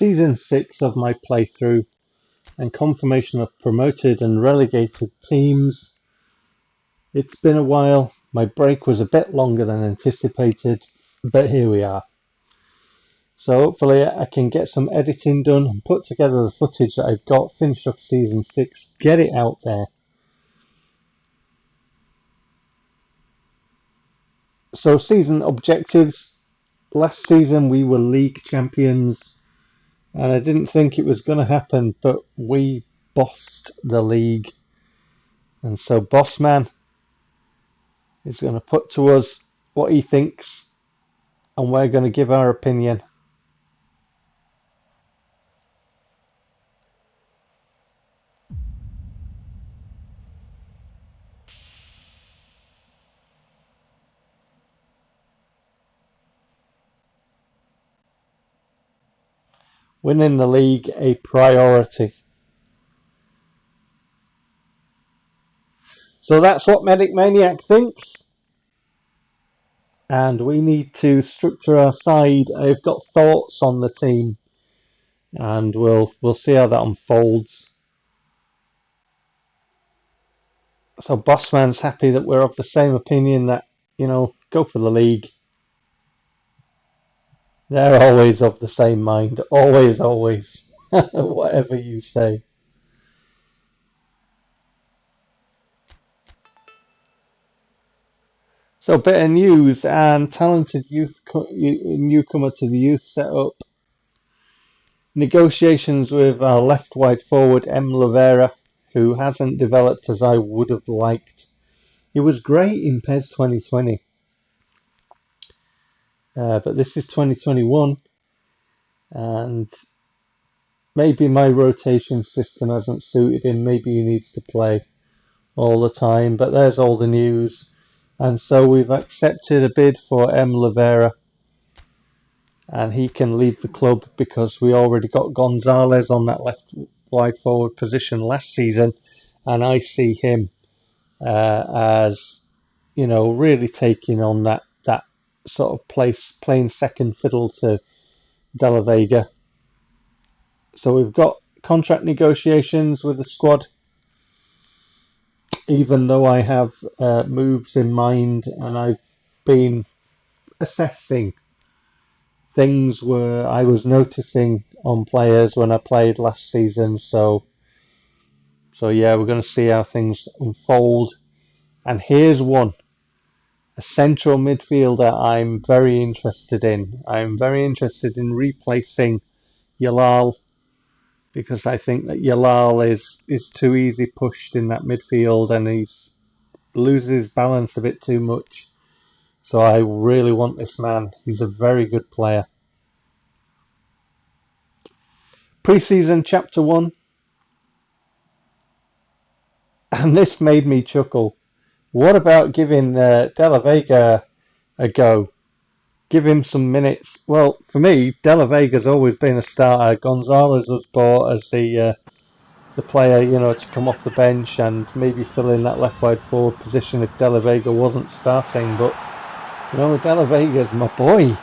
Season 6 of my playthrough and confirmation of promoted and relegated teams. It's been a while. My break was a bit longer than anticipated, but here we are. So hopefully I can get some editing done and put together the footage that I've got, finish off Season 6, get it out there. So season objectives. Last season we were league champions and I didn't think it was going to happen, but we bossed the league. And so Bossman is going to put to us what he thinks and we're going to give our opinion. Winning the league a priority. So that's what Medic Maniac thinks. And we need to structure our side. I've got thoughts on the team. And we'll see how that unfolds. So Bossman's happy that we're of the same opinion that, go for the league. They're always of the same mind. Always. Whatever you say. So a bit of news and talented newcomer to the youth setup. Negotiations with our left wide forward M. Lavera, who hasn't developed as I would have liked. He was great in PES 2020. But this is 2021 and maybe my rotation system hasn't suited him. Maybe he needs to play all the time, but there's all the news. And so we've accepted a bid for M. Lavera and he can leave the club because we already got Gonzalez on that left wide forward position last season, and I see him as really taking on that sort of place, playing second fiddle to De La Vega. So we've got contract negotiations with the squad, even though I have moves in mind and I've been assessing things where I was noticing on players when I played last season. So yeah, we're going to see how things unfold. And here's one. A central midfielder I'm very interested in. I'm very interested in replacing Yalal because I think that Yalal is too easy pushed in that midfield and he loses balance a bit too much. So I really want this man. He's a very good player. Pre-season Chapter 1. And this made me chuckle. What about giving De La Vega a go? Give him some minutes. Well, for me, De La Vega's always been a starter. Gonzalez was bought as the player, to come off the bench and maybe fill in that left wide forward position if De La Vega wasn't starting. But, De La Vega's my boy.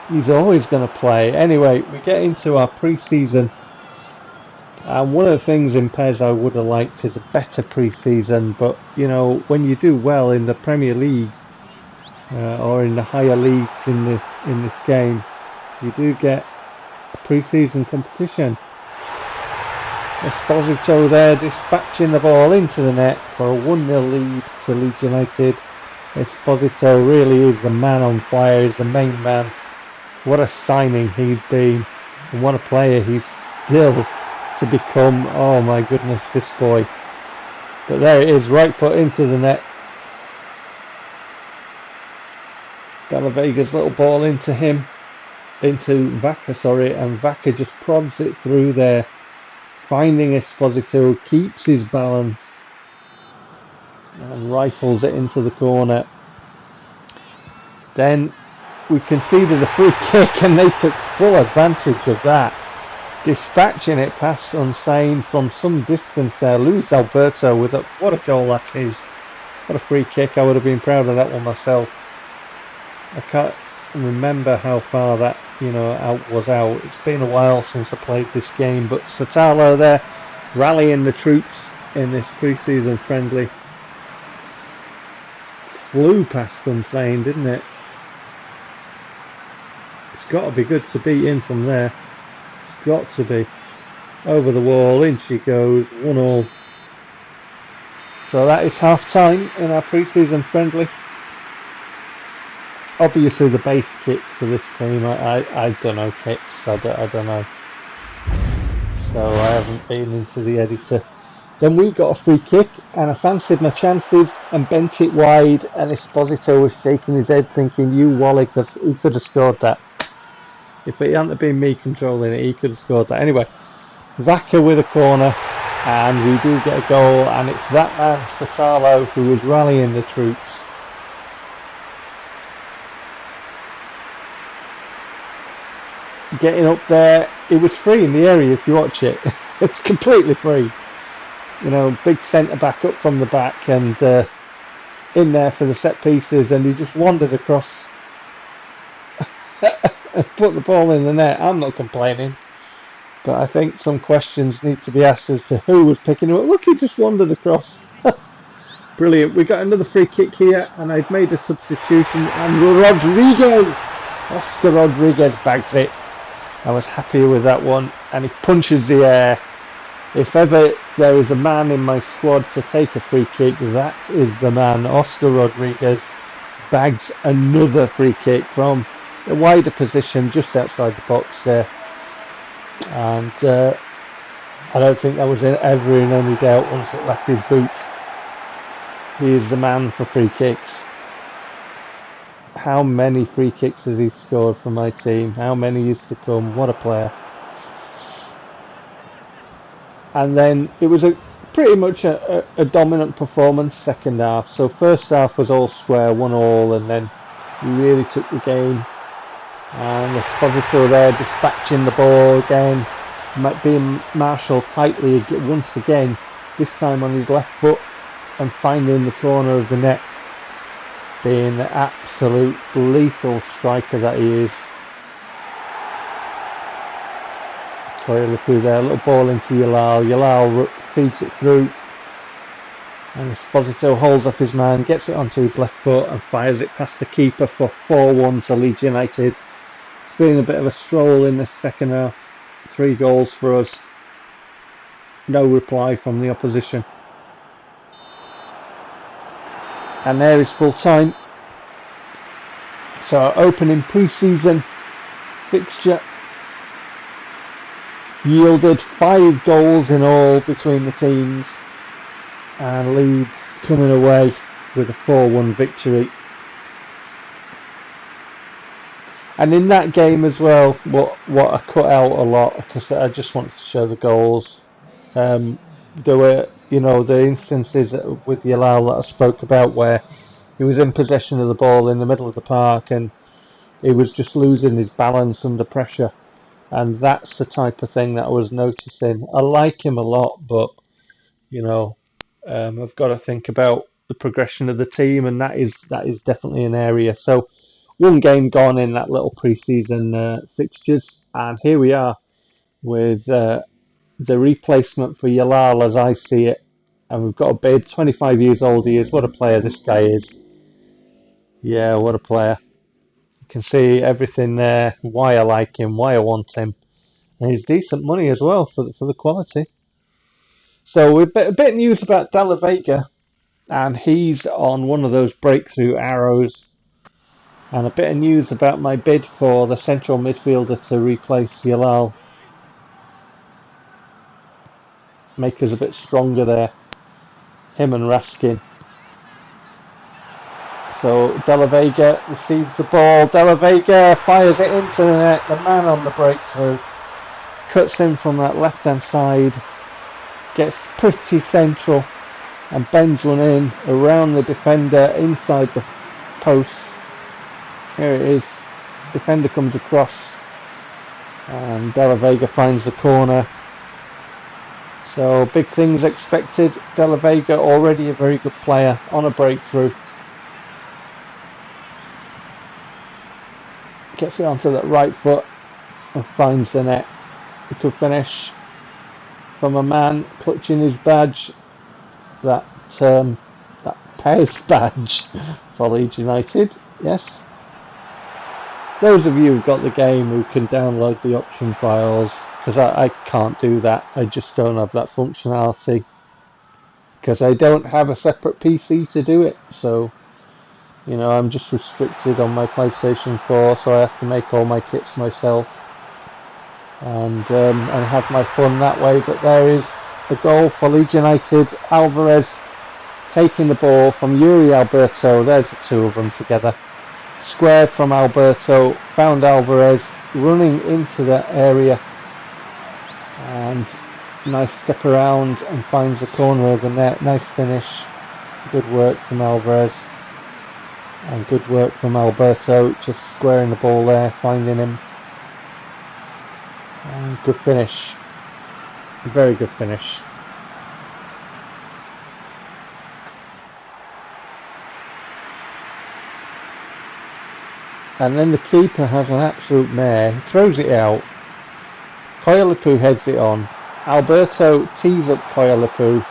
He's always going to play. Anyway, we get into our pre-season. And one of the things in PES I would have liked is a better pre-season, but when you do well in the Premier League or in the higher leagues in this game, you do get a pre-season competition. Esposito there dispatching the ball into the net for a 1-0 lead to Leeds United. Esposito really is the man on fire, he's the main man. What a signing he's been, and what a player he's still to become. Oh my goodness, this boy. But there it is, right foot into the net. De La Vega's little ball into Vaca, and Vaca just prods it through there, finding Esposito, keeps his balance and rifles it into the corner. Then we conceded a free kick and they took full advantage of that, dispatching it past Unsane from some distance there. Luis Alberto with what a goal that is. What a free kick. I would have been proud of that one myself. I can't remember how far that you know, was out. It's been a while since I played this game, but Satalo there rallying the troops in this pre-season friendly. Flew past them, saying, didn't it? It's got to be good to beat in from there. It's got to be. Over the wall, in she goes, 1-1. So that is half time in our pre-season friendly. Obviously the base kits for this team, I don't know kits, I don't know. So I haven't been into the editor. Then we got a free kick and I fancied my chances and bent it wide, and Esposito was shaking his head thinking, you Wally, because he could have scored that. If it hadn't been me controlling it, he could have scored that. Anyway, Vaca with a corner, and we do get a goal, and it's that man Satalo who is rallying the troops. Getting up there, it was free in the area if you watch it. It's completely free. You know, big centre back up from the back and in there for the set pieces, and he just wandered across and put the ball in the net. I'm not complaining, but I think some questions need to be asked as to who was picking him up. Look, he just wandered across. Brilliant. We got another free kick here, and I've made a substitution, and Oscar Rodriguez bags it. I was happy with that one, and he punches the air. If ever there is a man in my squad to take a free kick, that is the man. Oscar Rodriguez bags another free kick from a wider position just outside the box there, and I don't think that was ever in any doubt once it left his boot. He is the man for free kicks. How many free kicks has he scored for my team? How many is to come? What a player. And then it was pretty much a dominant performance second half. So first half was all square, 1-1, and then we really took the game. And Esposito there dispatching the ball again, being marshalled tightly once again, this time on his left foot and finding the corner of the net. Being the absolute lethal striker that he is. Clearly through there, a little ball into Yalal. Yalal feeds it through, and Esposito holds up his man, gets it onto his left foot and fires it past the keeper for 4-1 to Leeds United. It's been a bit of a stroll in this second half. 3 goals for us. No reply from the opposition. And there is full time. So opening pre-season fixture yielded 5 goals in all between the teams, and Leeds coming away with a 4-1 victory. And in that game as well, what I cut out a lot because I just wanted to show the goals. There were, you know, the instances with Yalal that I spoke about where he was in possession of the ball in the middle of the park and he was just losing his balance under pressure. And that's the type of thing that I was noticing. I like him a lot, but, you know, I've got to think about the progression of the team, and that is definitely an area. So, one game gone in that little pre-season fixtures, and here we are with the replacement for Yalal as I see it, and we've got a bid. 25 years old he is. What a player this guy is. Yeah, what a player. You can see everything there, why I like him, why I want him, and he's decent money as well for the quality. So a bit of news about De La Vega, and he's on one of those breakthrough arrows, and a bit of news about my bid for the central midfielder to replace Yalal. Make us a bit stronger there, him and Raskin. So De La Vega receives the ball. De La Vega fires it into the net. The man on the breakthrough cuts in from that left hand side, gets pretty central and bends one in around the defender inside the post. Here it is. Defender comes across and De La Vega finds the corner. So big things expected. De La Vega already a very good player on a breakthrough. Gets it onto that right foot and finds the net. A good finish from a man clutching his badge. That PES badge for Leeds United. Yes. Those of you who've got the game who can download the option files, because I can't do that. I just don't have that functionality. Because I don't have a separate PC to do it. So, you know, I'm just restricted on my PlayStation 4, so I have to make all my kits myself. And have my fun that way. But there is a goal for Leeds United. Alvarez taking the ball from Yuri Alberto. There's the two of them together. Squared from Alberto, found Alvarez running into that area, and nice step around and finds the corner of the net. Nice finish. Good work from Alvarez and good work from Alberto, just squaring the ball there, finding him. And good finish. Very good finish. And then the keeper has an absolute mare. He throws it out. Koyalapu heads it on. Alberto tees up Koyalapu.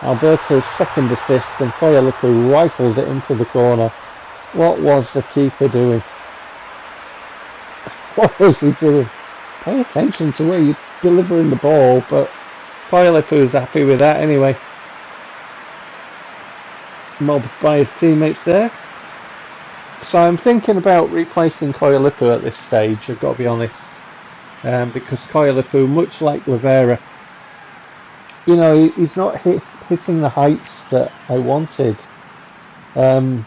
Alberto's second assist, and Koyalapu rifles it into the corner. What was the keeper doing? What was he doing? Pay attention to where you're delivering the ball, but Koyalapu's happy with that anyway. Mobbed by his teammates there. So I'm thinking about replacing Koyalapu at this stage, I've got to be honest. Because Koyalapu, much like Rivera, you know, he's not hitting the heights that I wanted. And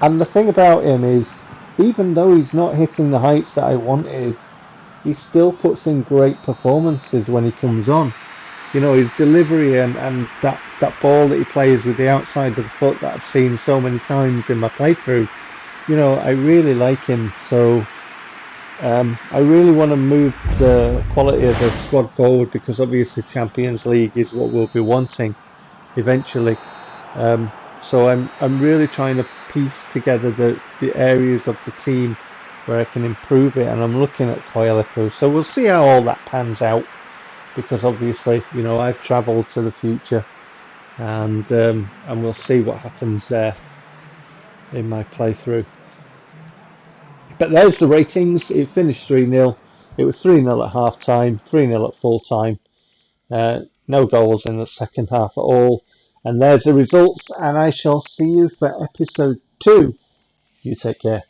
the thing about him is, even though he's not hitting the heights that I wanted, he still puts in great performances when he comes on. You know, his delivery and that ball that he plays with the outside of the foot that I've seen so many times in my playthrough, you know, I really like him. So I really want to move the quality of the squad forward, because obviously Champions League is what we'll be wanting eventually. So I'm really trying to piece together the areas of the team where I can improve it, and I'm looking at Koyalapu. So we'll see how all that pans out, because obviously, you know, I've travelled to the future, and we'll see what happens there in my playthrough. But there's the ratings. It finished 3-0. It was 3-0 at half time, 3-0 at full time. No goals in the second half at all. And there's the results, and I shall see you for episode 2. You take care.